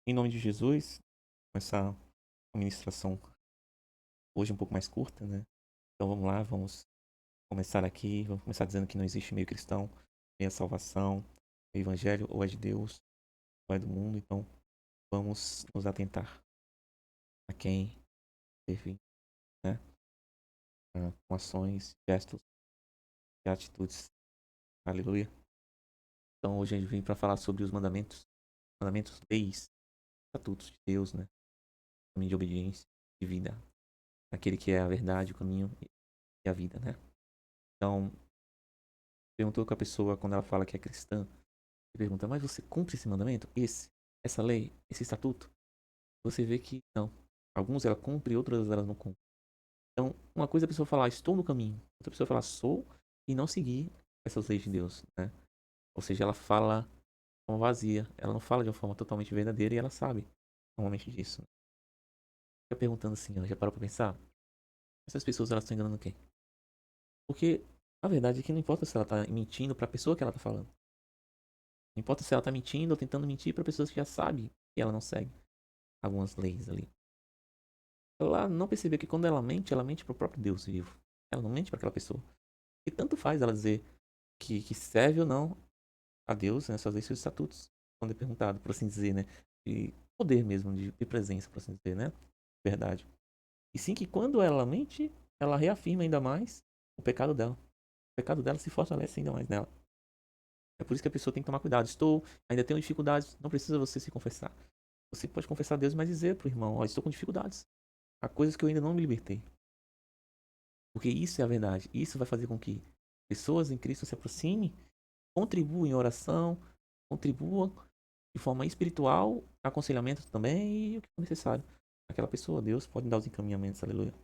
Em nome de Jesus, começar a ministração hoje um pouco mais curta, né? Então vamos lá, vamos começar aqui. Vamos começar dizendo que não existe meio cristão, meia salvação, o evangelho ou é de Deus ou é do mundo. Então vamos nos atentar a quem servir, né? Com ações, gestos e atitudes. Aleluia. Então hoje a gente vem para falar sobre os mandamentos, leis, estatutos de Deus, né? Caminho de obediência, de vida, aquele que é a verdade, o caminho e a vida, né? Então, perguntou com a pessoa quando ela fala que é cristã, e pergunta, mas você cumpre esse mandamento? Essa lei, esse estatuto? Você vê que não. Alguns ela cumpre, outras ela não cumpre. Então, uma coisa é a pessoa falar, estou no caminho. Outra pessoa falar, sou, e não seguir essas leis de Deus, né? Ou seja, ela fala de forma vazia. Ela não fala de uma forma totalmente verdadeira e ela sabe normalmente disso. Fica perguntando assim, ela já parou pra pensar? Essas pessoas, elas estão enganando quem? Porque a verdade é que não importa se ela tá mentindo pra pessoa que ela tá falando. Não importa se ela tá mentindo ou tentando mentir para pessoas que já sabem que ela não segue algumas leis ali. Ela não percebeu que quando ela mente para o próprio Deus vivo. Ela não mente para aquela pessoa. E tanto faz ela dizer que serve ou não a Deus, né, suas leis, seus estatutos. Quando é perguntado, por assim dizer, né? De poder mesmo, de presença, por assim dizer, né? Verdade. E sim que quando ela mente, ela reafirma ainda mais o pecado dela. O pecado dela se fortalece ainda mais nela. É por isso que a pessoa tem que tomar cuidado. Ainda tenho dificuldades, não precisa você se confessar. Você pode confessar a Deus, mas dizer pro irmão, ó, estou com dificuldades. Há coisas que eu ainda não me libertei. Porque isso é a verdade. Isso vai fazer com que pessoas em Cristo se aproximem, contribuam em oração, contribuam de forma espiritual, aconselhamento também e o que for necessário. Aquela pessoa, Deus pode dar os encaminhamentos, aleluia.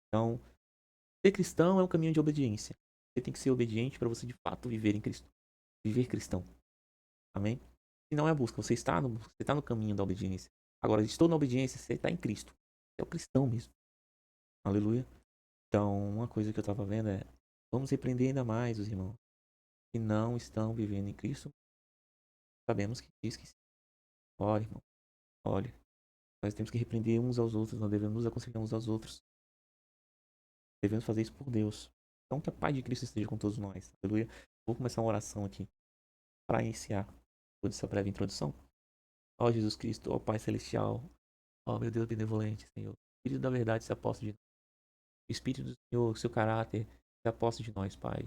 Então, ser cristão é um caminho de obediência. Você tem que ser obediente para você de fato viver em Cristo. Viver cristão. Amém? E não é a busca, você está no caminho da obediência. Agora, estou na obediência, você está em Cristo. Você é o cristão mesmo. Aleluia. Então, uma coisa que eu estava vendo é, vamos repreender ainda mais os irmãos que não estão vivendo em Cristo. Sabemos que diz que sim. Ore, irmão, ore. Nós temos que repreender uns aos outros, nós devemos nos aconselhar uns aos outros. Devemos fazer isso por Deus. Então, que a paz de Cristo esteja com todos nós. Aleluia. Vou começar uma oração aqui para iniciar toda essa breve introdução. Ó Jesus Cristo, ó Pai Celestial, ó meu Deus benevolente, Senhor. Espírito da verdade se aposta de nós. O Espírito do Senhor, seu caráter se aposta de nós, Pai.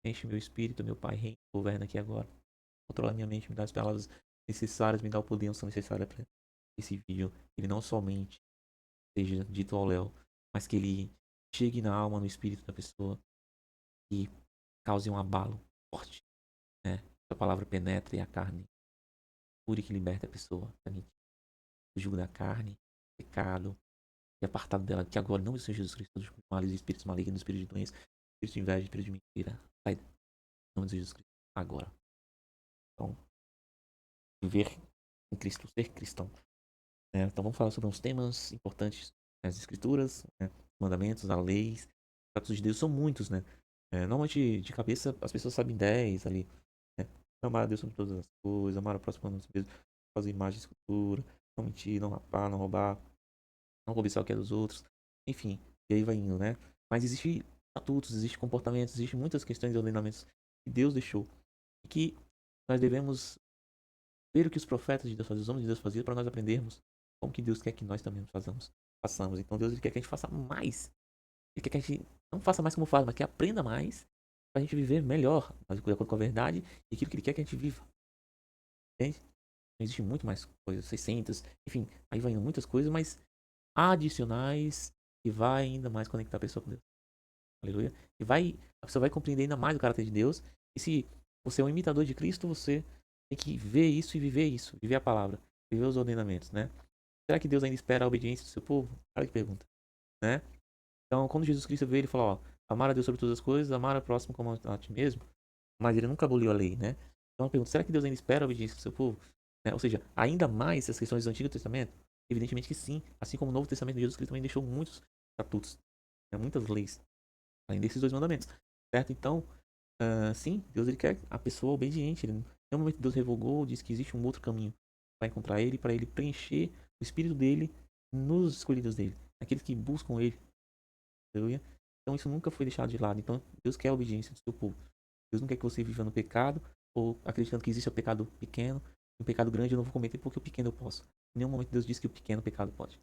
Enche meu espírito, meu Pai, reina, governa aqui agora. Controla minha mente, me dá as palavras necessárias, me dá o poder e a unção necessária para esse vídeo. Ele não somente seja dito ao Léo, mas que ele chegue na alma, no espírito da pessoa e cause um abalo forte, né? Que a palavra penetre a carne, cure que liberte a pessoa, o jugo da carne, pecado, e apartado dela, que agora não do Senhor Jesus Cristo, dos males e espíritos malignos, espírito de doença, espírito de inveja, espírito de mentira. Sai, em nome de Jesus Cristo, agora. Então, viver em Cristo, ser cristão. Né? Então, vamos falar sobre uns temas importantes nas Escrituras, né? Mandamentos, as leis, os tratos de Deus são muitos, né? Normalmente, de cabeça, as pessoas sabem 10 ali, né? Amar a Deus sobre todas as coisas, amar o próximo como a nós mesmos, fazer imagem de escultura, não mentir, não rapar, não roubar, não cobiçar o que é dos outros, enfim, e aí vai indo, né? Mas existe estatutos, existe comportamentos, existe muitas questões e ordenamentos que Deus deixou e que nós devemos ver o que os profetas de Deus faziam, os homens de Deus faziam, para nós aprendermos como que Deus quer que nós também façamos. Então Deus ele quer que a gente faça mais. Ele quer que a gente não faça mais como faz, mas que aprenda mais para a gente viver melhor, de acordo com a verdade e aquilo que Ele quer que a gente viva. Entende? Existe muito mais coisas, 600, enfim, aí vai indo muitas coisas, mas adicionais que vai ainda mais conectar a pessoa com Deus. Aleluia. A pessoa vai compreender ainda mais o caráter de Deus. E se você é um imitador de Cristo, você tem que ver isso e viver isso, viver a palavra, viver os ordenamentos, né? Será que Deus ainda espera a obediência do seu povo? Cara que pergunta, né? Então, quando Jesus Cristo veio, ele falou, ó, amar a Deus sobre todas as coisas, amar o próximo como a ti mesmo, mas ele nunca aboliu a lei, né? Então, eu pergunto, será que Deus ainda espera a obediência do seu povo? Né? Ou seja, ainda mais essas questões do Antigo Testamento? Evidentemente que sim, assim como o Novo Testamento de Jesus Cristo também deixou muitos estatutos, né? Muitas leis, além desses dois mandamentos, certo? Então, sim, Deus ele quer a pessoa obediente. Ele, em nenhum momento Deus revogou ou disse que existe um outro caminho. vai encontrar ele para ele preencher o espírito dele nos escolhidos dele, aqueles que buscam ele. Aleluia. Então isso nunca foi deixado de lado. Então Deus quer a obediência do seu povo. Deus não quer que você viva no pecado ou acreditando que existe o pecado pequeno, um pecado grande eu não vou cometer porque o pequeno eu posso. Em nenhum momento Deus diz que o pequeno pecado pode.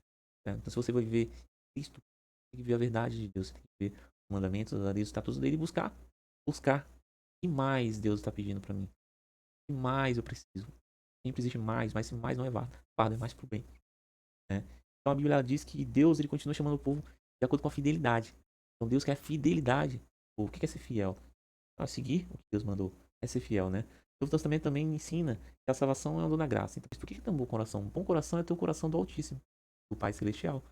Então se você vai viver Cristo, tem que viver a verdade de Deus, tem que viver os mandamentos, os estatutos dele e buscar. Buscar. O que mais Deus está pedindo para mim? O que mais eu preciso? Sempre existe mais, mas se mais não é fardo, é mais pro bem. Né? Então a Bíblia diz que Deus ele continua chamando o povo de acordo com a fidelidade. Então Deus quer fidelidade. O que é ser fiel? Seguir o que Deus mandou. É ser fiel, né? O Novo Testamento também ensina que a salvação é um dom da graça. Então, por que é um bom coração? Um bom coração é ter o coração do Altíssimo, do Pai Celestial.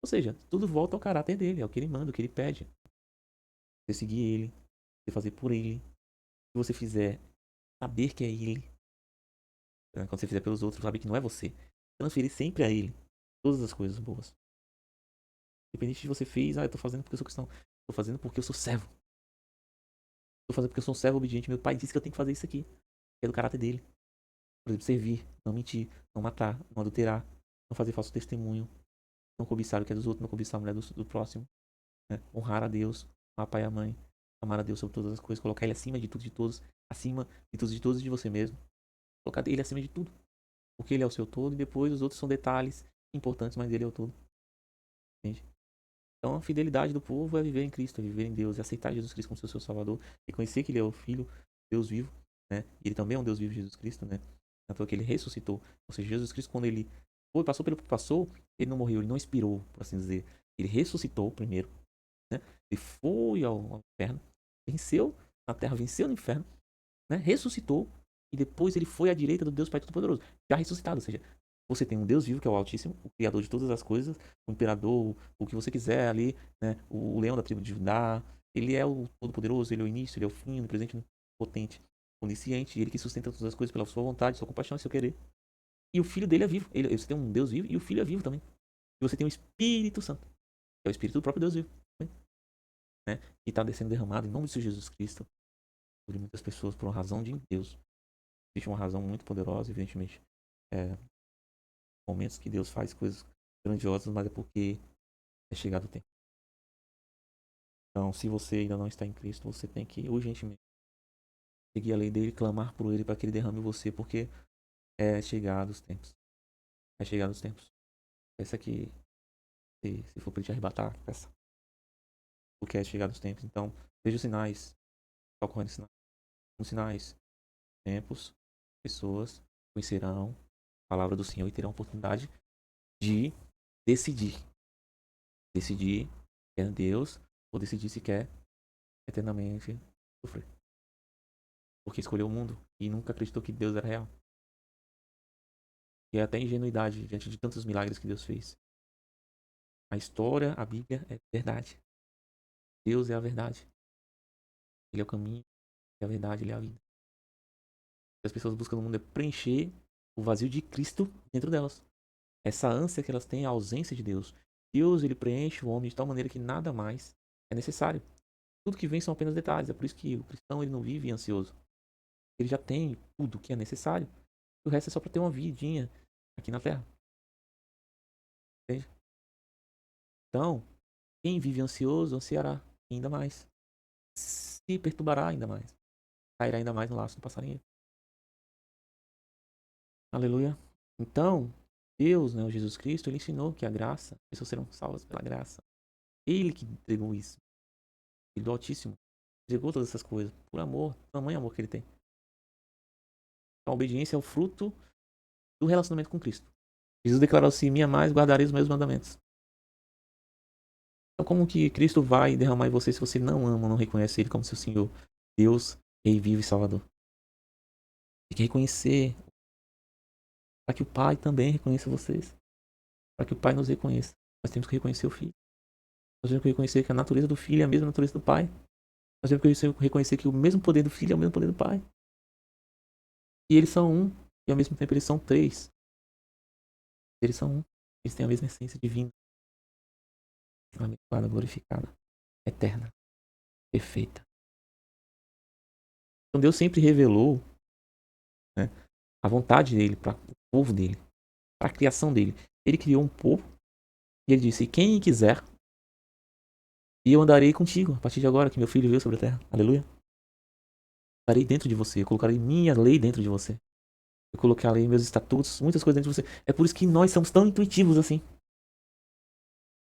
Ou seja, tudo volta ao caráter dele, é o que ele manda, o que ele pede. Você seguir ele, você fazer por ele. Se você fizer, saber que é ele. Quando você fizer pelos outros, saber que não é você. Transferir sempre a ele todas as coisas boas. Independente de você fez, eu tô fazendo porque eu sou cristão. Tô fazendo porque eu sou servo. Tô fazendo porque eu sou um servo obediente. Meu pai disse que eu tenho que fazer isso aqui. É do caráter dele. Por exemplo, servir, não mentir, não matar, não adulterar, não fazer falso testemunho, não cobiçar o que é dos outros, não cobiçar a mulher do próximo, né? Honrar a Deus, amar o pai e a mãe, amar a Deus sobre todas as coisas, colocar ele acima de tudo e de todos, acima de tudo e de todos e de você mesmo. Colocar ele acima de tudo. Porque ele é o seu todo e depois os outros são detalhes importantes, mas ele é o todo. Entende? Então a fidelidade do povo é viver em Cristo, é viver em Deus, é aceitar Jesus Cristo como seu Salvador, reconhecer que ele é o Filho, Deus vivo, né? E ele também é um Deus vivo, Jesus Cristo, né? Tanto que ele ressuscitou. Ou seja, Jesus Cristo, quando ele passou pelo que passou, ele não morreu, ele não expirou, por assim dizer. Ele ressuscitou primeiro, né? Ele foi ao inferno, venceu na terra, venceu no inferno, né? Ressuscitou e depois ele foi à direita do Deus Pai Todo-Poderoso, já ressuscitado. Ou seja, você tem um Deus vivo, que é o Altíssimo, o Criador de todas as coisas, o Imperador, o que você quiser ali, né? O leão da tribo de Judá. Ele é o Todo-Poderoso, ele é o início, ele é o fim, o presente, o potente, onisciente, ele que sustenta todas as coisas pela sua vontade, sua compaixão e seu querer. E o Filho dele é vivo. Você tem um Deus vivo e o Filho é vivo também. E você tem o Espírito Santo, que é o Espírito do próprio Deus vivo, né? Que está descendo derramado em nome de Jesus Cristo sobre muitas pessoas por uma razão de Deus. Existe uma razão muito poderosa, evidentemente. Momentos que Deus faz coisas grandiosas, mas é porque é chegado o tempo. Então, se você ainda não está em Cristo, você tem que urgentemente seguir a lei dele, clamar por ele para que ele derrame você, porque é chegado os tempos. É chegado os tempos. Peça que, se for para te arrebatar, peça. Porque é chegado os tempos. Então, veja os sinais. Está ocorrendo sinais. Os sinais. Tempos. Pessoas conhecerão a palavra do Senhor e terão a oportunidade de decidir. Decidir se quer Deus ou decidir se quer eternamente sofrer. Porque escolheu o mundo e nunca acreditou que Deus era real. E é até ingenuidade diante de tantos milagres que Deus fez. A história, a Bíblia é verdade. Deus é a verdade. Ele é o caminho, é a verdade, ele é a vida. E as pessoas buscam no mundo é preencher o vazio de Cristo dentro delas. Essa ânsia que elas têm, a ausência de Deus. Deus, ele preenche o homem de tal maneira que nada mais é necessário. Tudo que vem são apenas detalhes. É por isso que o cristão ele não vive ansioso. Ele já tem tudo que é necessário. O resto é só para ter uma vidinha aqui na Terra. Entende? Então, quem vive ansioso, ansiará ainda mais. Se perturbará ainda mais. Cairá ainda mais no laço do passarinho. Aleluia. Então, Deus, né, o Jesus Cristo, ele ensinou que a graça, as pessoas serão salvas pela graça. Ele que entregou isso. Ele do Altíssimo. Entregou todas essas coisas. Por amor. Tamanho amor que ele tem. Então, a obediência é o fruto do relacionamento com Cristo. Jesus declarou assim: me amais, guardareis os meus mandamentos. Então, como que Cristo vai derramar em você se você não ama, não reconhece Ele como seu Senhor, Deus, Rei vivo e Salvador? Tem que reconhecer, para que o Pai também reconheça vocês. Para que o Pai nos reconheça. Nós temos que reconhecer o Filho. Nós temos que reconhecer que a natureza do Filho é a mesma natureza do Pai. Nós temos que reconhecer que o mesmo poder do Filho é o mesmo poder do Pai. E eles são um, e ao mesmo tempo eles são três. Eles são um. Eles têm a mesma essência divina. Abençoada, glorificada, eterna, perfeita. Então Deus sempre revelou, né, a vontade dele para povo dele, para a criação dele. Ele criou um povo e ele disse: quem quiser, e eu andarei contigo a partir de agora que meu filho veio sobre a terra. Aleluia. Estarei dentro de você, eu colocarei minha lei dentro de você. Eu colocarei meus estatutos, muitas coisas dentro de você. É por isso que nós somos tão intuitivos assim.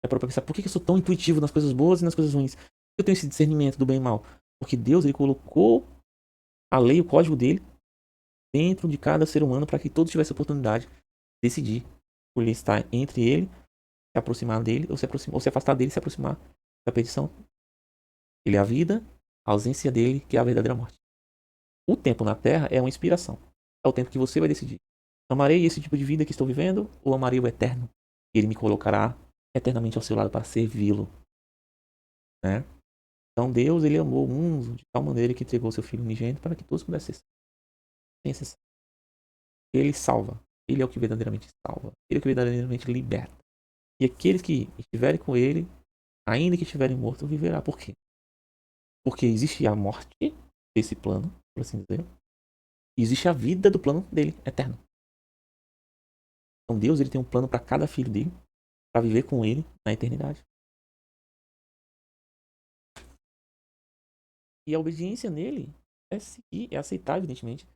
É para pensar, por que eu sou tão intuitivo nas coisas boas e nas coisas ruins? Eu tenho esse discernimento do bem e mal. Porque Deus, ele colocou a lei, o código dele, dentro de cada ser humano para que todos tivessem a oportunidade de decidir por ele estar entre ele, se aproximar dele, ou se afastar dele e se aproximar da perdição. Ele é a vida, a ausência dele, que é a verdadeira morte. O tempo na Terra é uma inspiração. É o tempo que você vai decidir. Amarei esse tipo de vida que estou vivendo ou amarei o eterno? Ele me colocará eternamente ao seu lado para servi-lo, né? Então Deus, ele amou o mundo de tal maneira que entregou seu Filho unigênito para que todos pudessem ser sem exceção. Ele salva. Ele é o que verdadeiramente salva. Ele é o que verdadeiramente liberta. E aqueles que estiverem com ele, ainda que estiverem mortos, viverá. Por quê? Porque existe a morte desse plano, por assim dizer, e existe a vida do plano dele, eterno. Então Deus, ele tem um plano para cada filho dele, para viver com ele na eternidade. E a obediência nele é seguir, é aceitar, evidentemente,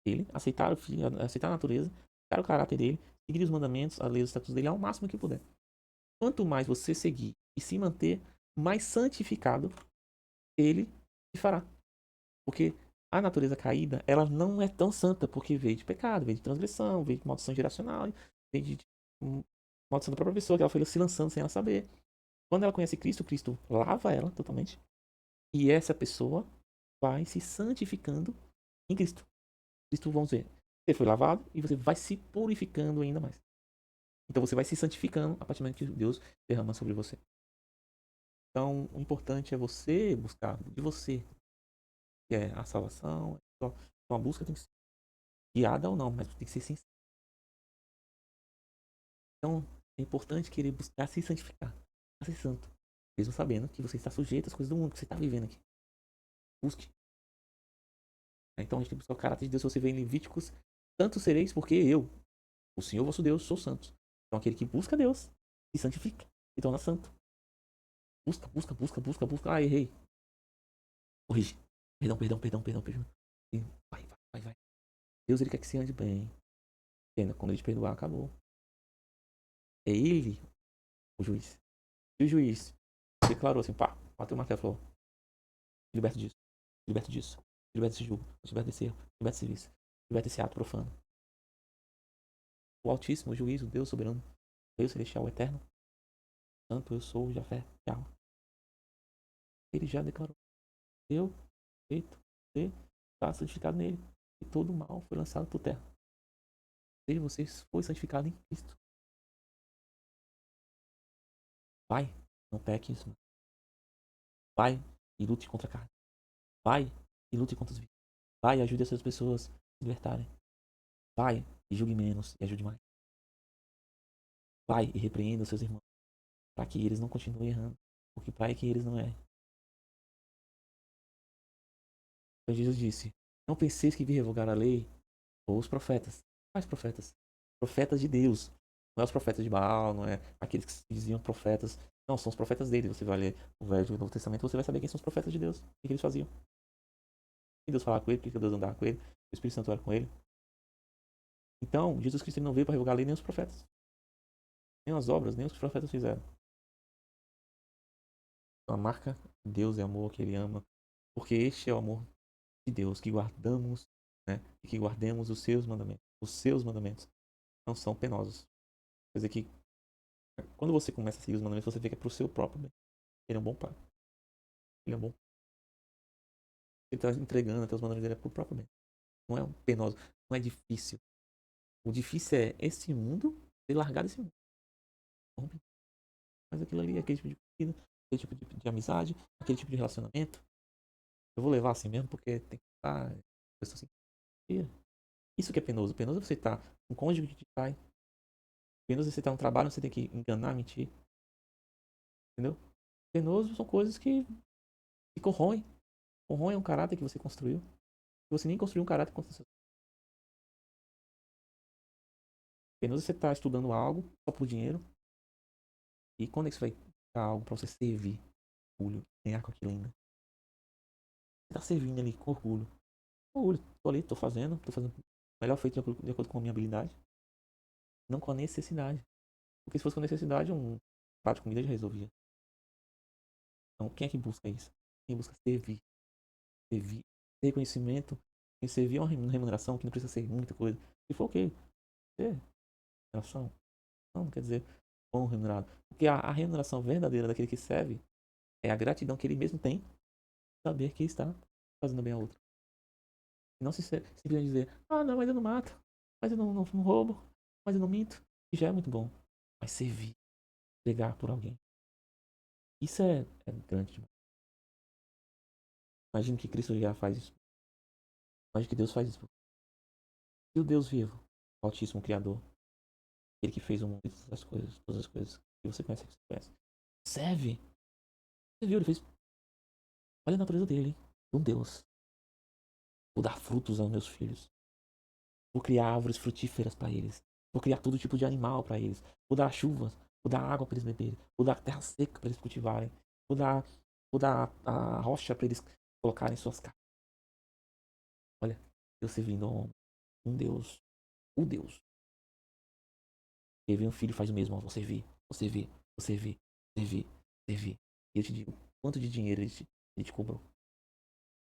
ele, aceitar o filho, aceitar a natureza, aceitar o caráter dele, seguir os mandamentos, a lei, os estatutos dele ao máximo que puder. Quanto mais você seguir e se manter, mais santificado ele te fará. Porque a natureza caída, ela não é tão santa, porque veio de pecado, veio de transgressão, veio de maldição geracional, veio de maldição da própria pessoa, que ela foi se lançando sem ela saber. Quando ela conhece Cristo, Cristo lava ela totalmente. E essa pessoa vai se santificando em Cristo. Cristo, vamos ver, você foi lavado e você vai se purificando ainda mais. Então você vai se santificando a partir do momento que Deus derrama sobre você. Então o importante é você buscar de você, que é a salvação. Então a busca tem que ser guiada ou não, mas tem que ser sincera. Então é importante querer buscar se santificar, ser santo, mesmo sabendo que você está sujeito às coisas do mundo, que você está vivendo aqui. Busque. Então a gente tem que buscar o caráter de Deus. Se você vê em Levíticos, santos sereis porque eu, o Senhor vosso Deus, sou santo. Então aquele que busca Deus se santifica, se torna santo. Busca, busca, busca, busca, busca. Ah, errei. Corrige. Perdão, perdão, perdão, perdão, perdão. E vai, vai, vai, vai. Deus, ele quer que você ande bem. Entenda, quando ele te perdoar, acabou. É ele o juiz. E o juiz declarou assim, pá, bateu o martelo e falou, liberta disso, liberta disso, liberta desse jugo, liberta desse erro, liberta desse vício, liberta desse ato profano. O Altíssimo, o juiz, o Deus soberano, Deus celestial, o eterno, santo eu sou, Jafé, Yahweh. Ele já declarou, eu, feito, você está santificado nele, e todo o mal foi lançado por terra. Seja você foi santificado em Cristo. Vai, não peque isso. Vai e lute contra a carne. Vai e lute contra os vícios. Vai e ajude essas pessoas a se libertarem. Vai e julgue menos e ajude mais. Vai e repreenda os seus irmãos para que eles não continuem errando. Porque para que eles não errem. Então Jesus disse, não penseis que vim revogar a lei ou os profetas. Quais profetas? Profetas de Deus. Não é os profetas de Baal, não é aqueles que se diziam profetas. Não, são os profetas dele. Você vai ler o Velho e o Novo Testamento, você vai saber quem são os profetas de Deus. O que eles faziam. Que Deus falava com ele, porque Deus andava com ele, o Espírito Santo era com ele. Então, Jesus Cristo não veio para revogar a lei nem os profetas, nem as obras, nem os profetas fizeram. A marca de Deus é amor que ele ama, porque este é o amor de Deus, que guardamos, né? E que guardemos os seus mandamentos. Os seus mandamentos não são penosos. Quer dizer que quando você começa a seguir os mandamentos, você fica para o seu próprio bem. Ele é um bom pai. Ele é um bom. Ele está entregando até os mandamentos dele para o próprio bem. Não é um penoso, não é difícil. O difícil é esse mundo ter largado esse mundo. Mas aquilo ali, aquele tipo de comida, aquele tipo de amizade, aquele tipo de relacionamento. Eu vou levar assim mesmo, porque tem que estar. Assim. Isso que é penoso. Penoso é você estar com um cônjuge que te trai. Penoso é você estar no trabalho, você tem que enganar, mentir. Entendeu? Penoso são coisas que corroem. Corroem um caráter que você construiu. Você nem construiu um caráter contra Porque você está estudando algo só por dinheiro. E quando é que você vai dar algo para você servir? Orgulho, ganhar com aquilo ainda. Você tá servindo ali com orgulho. Orgulho, tô ali, tô fazendo o melhor feito de acordo com a minha habilidade. Não com a necessidade. Porque se fosse com necessidade, um prato de comida já resolvia. Então, quem é que busca isso? Quem busca servir? Servir. Ter reconhecimento. Quem servir é uma remuneração que não precisa ser muita coisa. Se for o quê? Ter remuneração. Não quer dizer bom remunerado. Porque a remuneração verdadeira daquele que serve é a gratidão que ele mesmo tem saber que está fazendo bem a outro. E não simplesmente dizer, ah, não, mas eu não mato, mas eu não roubo, mas eu não minto. E já é muito bom. Mas servir, pregar por alguém. Isso é grande demais. Imagina que Cristo já faz isso. Imagina que Deus faz isso. E o Deus vivo, o Altíssimo Criador, ele que fez o mundo e todas as coisas que você conhece, que você conhece. Serve. Você viu, ele fez. Olha a natureza dele, hein? Um Deus. Vou dar frutos aos meus filhos. Vou criar árvores frutíferas para eles. Vou criar todo tipo de animal para eles. Vou dar chuvas. Vou dar água para eles beberem. Vou dar terra seca para eles cultivarem. Vou dar, vou dar a rocha para eles colocarem suas casas. Olha, Deus servindo ao homem. Um Deus. O Deus. E vem um filho e faz o mesmo. Ó, você vê, você vê, você vê, você vê, você vê. E eu te digo, quanto de dinheiro ele te cobrou?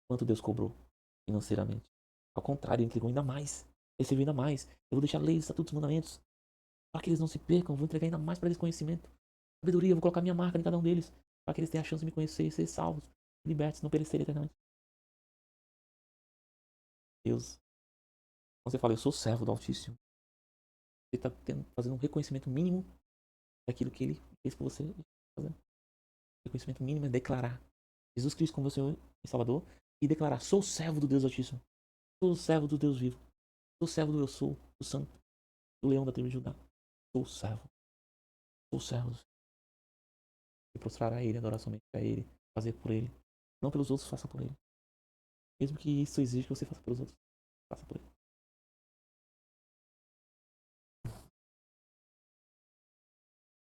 Quanto Deus cobrou financeiramente? Ao contrário, ele entregou ainda mais. Ele serviu ainda mais. Eu vou deixar leis, estatutos, mandamentos para que eles não se percam. Eu vou entregar ainda mais para eles conhecimento. Sabedoria, eu vou colocar minha marca em cada um deles. Para que eles tenham a chance de me conhecer e ser salvos, libertos, não perecerem eternamente. Deus, quando você fala, eu sou servo do Altíssimo, você está fazendo um reconhecimento mínimo daquilo que ele fez por você. Fazer. Reconhecimento mínimo é declarar Jesus Cristo como Senhor e Salvador e declarar: sou servo do Deus Altíssimo, sou servo do Deus vivo, sou servo do Eu Sou, do Santo, do Leão da tribo de Judá. Sou servo. E prostrar a Ele, adorar somente a Ele, fazer por Ele. Não pelos outros, faça por Ele. Mesmo que isso exija que você faça pelos outros, faça por Ele.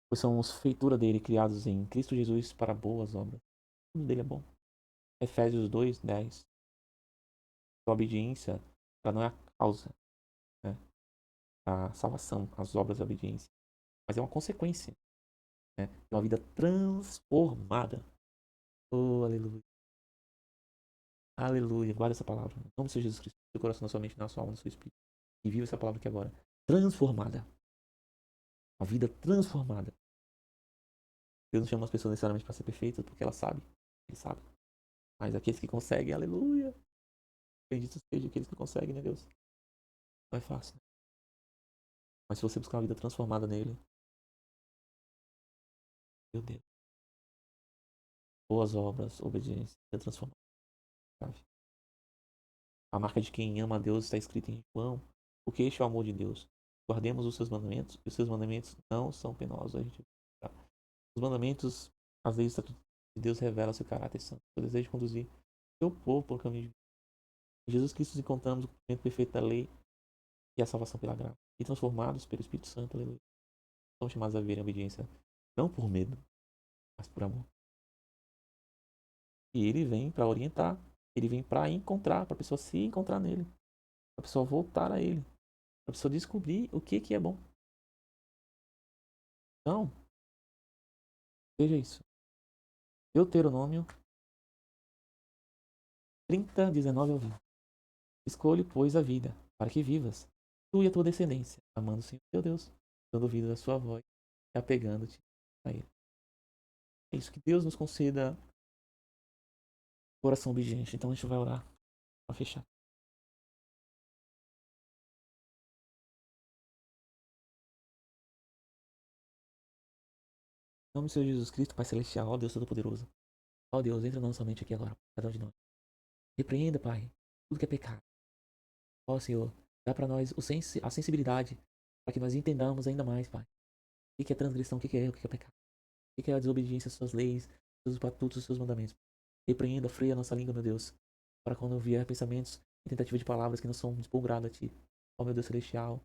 Pois somos feitura dele, criados em Cristo Jesus para boas obras. O nome dele é bom. Efésios 2:10. A obediência, ela não é a causa, né, da salvação, as obras da obediência, mas é uma consequência, né, de uma vida transformada. Oh, aleluia. Aleluia. Guarda essa palavra. Em nome de Jesus Cristo. No seu coração, na sua mente, na sua alma, no seu espírito. E viva essa palavra aqui agora. Transformada. Uma vida transformada. Deus não chama as pessoas necessariamente para ser perfeitas, porque ela sabe. Ele sabe. Mas aqueles que conseguem, aleluia. Bendito seja aqueles que conseguem, né, Deus? Não é fácil. Né? Mas se você buscar uma vida transformada nele, meu Deus. Boas obras, obediência, vida transformada. Sabe? A marca de quem ama a Deus está escrita em João. Porque este é o amor de Deus. Guardemos os seus mandamentos, e os seus mandamentos não são penosos. A gente... Os mandamentos, as leis de Deus revelam seu caráter santo. Eu desejo conduzir seu povo por caminho de vida. Em Jesus Cristo encontramos o cumprimento perfeito da lei e a salvação pela graça. E transformados pelo Espírito Santo, aleluia. Somos chamados a viver em obediência, não por medo, mas por amor. E ele vem para orientar, ele vem para encontrar, para a pessoa se encontrar nele, para a pessoa voltar a ele, para a pessoa descobrir o que é bom. Então, veja isso. Deuteronômio 30:19 ao 20. Escolhe, pois, a vida, para que vivas, tu e a tua descendência, amando o Senhor teu Deus, dando ouvido à sua voz e apegando-te a Ele. É isso, que Deus nos conceda coração obediente. Então a gente vai orar para fechar. Em nome do Senhor Jesus Cristo, Pai Celestial, ó Deus Todo-Poderoso. Ó Deus, entra na nossa mente aqui agora, cada um de nós. Repreenda, Pai, tudo que é pecado. Ó Senhor, dá para nós a sensibilidade para que nós entendamos ainda mais, Pai. O que é transgressão, o que é erro, o que é pecado. O que é a desobediência às suas leis, seus estatutos, os seus mandamentos. Repreenda, freia a nossa língua, meu Deus, para quando vier pensamentos e tentativa de palavras que não são despogradas a Ti. Ó meu Deus Celestial,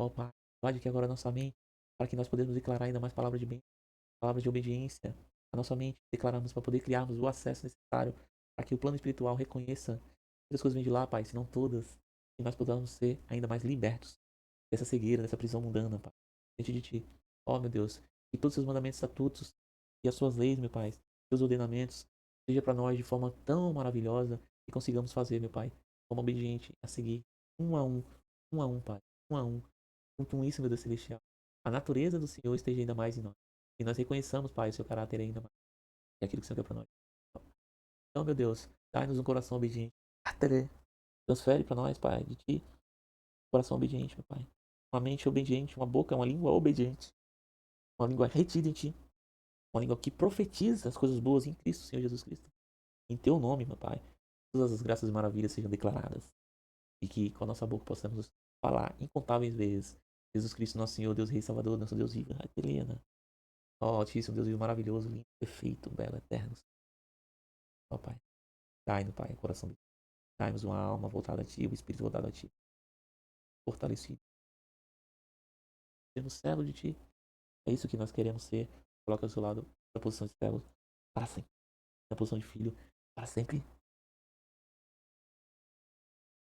ó Pai, Invade aqui agora a nossa mente, para que nós podemos declarar ainda mais palavras de bem, palavras de obediência. A nossa mente declaramos para poder criarmos o acesso necessário para que o plano espiritual reconheça que as coisas vêm de lá, Pai, se não todas, e nós podamos ser ainda mais libertos dessa cegueira, dessa prisão mundana, Pai, diante de Ti. Ó, meu Deus, que todos os seus mandamentos, estatutos e as suas leis, meu Pai, seus ordenamentos, seja para nós de forma tão maravilhosa que consigamos fazer, meu Pai, como obediente a seguir um a um, Pai, um a um. Com isso, meu Deus celestial, a natureza do Senhor esteja ainda mais em nós. E nós reconheçamos, Pai, o seu caráter ainda mais. E aquilo que o Senhor quer para nós. Então, meu Deus, dai-nos um coração obediente. Transfere para nós, Pai, de Ti, um coração obediente, meu Pai. Uma mente obediente, uma boca, uma língua obediente. Uma língua retida em Ti. Uma língua que profetiza as coisas boas em Cristo, Senhor Jesus Cristo. Em Teu nome, meu Pai. Todas as graças e maravilhas sejam declaradas. E que com a nossa boca possamos falar incontáveis vezes. Jesus Cristo, nosso Senhor, Deus Rei Salvador, nosso Deus vivo. Helena. Ó, Altíssimo Deus vivo, maravilhoso, lindo, perfeito, belo, eterno. Ó, Pai. Dai-nos, Pai, coração. Dai-nos uma alma voltada a Ti, o Espírito voltado a Ti. Fortalecido. Sermos servos de Ti. É isso que nós queremos ser. Coloca ao seu lado a posição de servo para sempre. A posição de filho para sempre.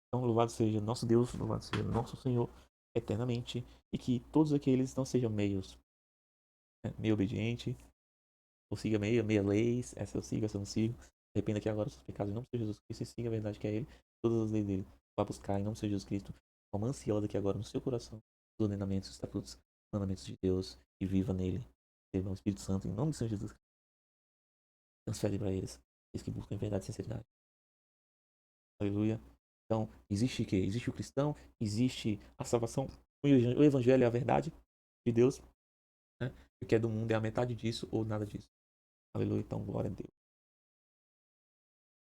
Então, louvado seja nosso Deus, louvado seja nosso Senhor eternamente. E que todos aqueles não sejam meios, né? Meio obediente, ou siga meia leis, essa eu sigo, essa eu não sigo. Arrependa aqui agora dos seus pecados em nome de Jesus Cristo e siga a verdade que é Ele, todas as leis dele. Vá buscar em nome de Jesus Cristo, uma ansiosa aqui agora no seu coração, os ordenamentos, os estatutos, os mandamentos de Deus e viva nele. Receba o Espírito Santo em nome de Senhor Jesus Cristo. Transfere para eles que buscam em verdade e sinceridade. Aleluia. Então, existe o quê? Existe o cristão, existe a salvação, o evangelho é a verdade de Deus, né? O que é do mundo é a metade disso ou nada disso. Aleluia. Então, glória a Deus.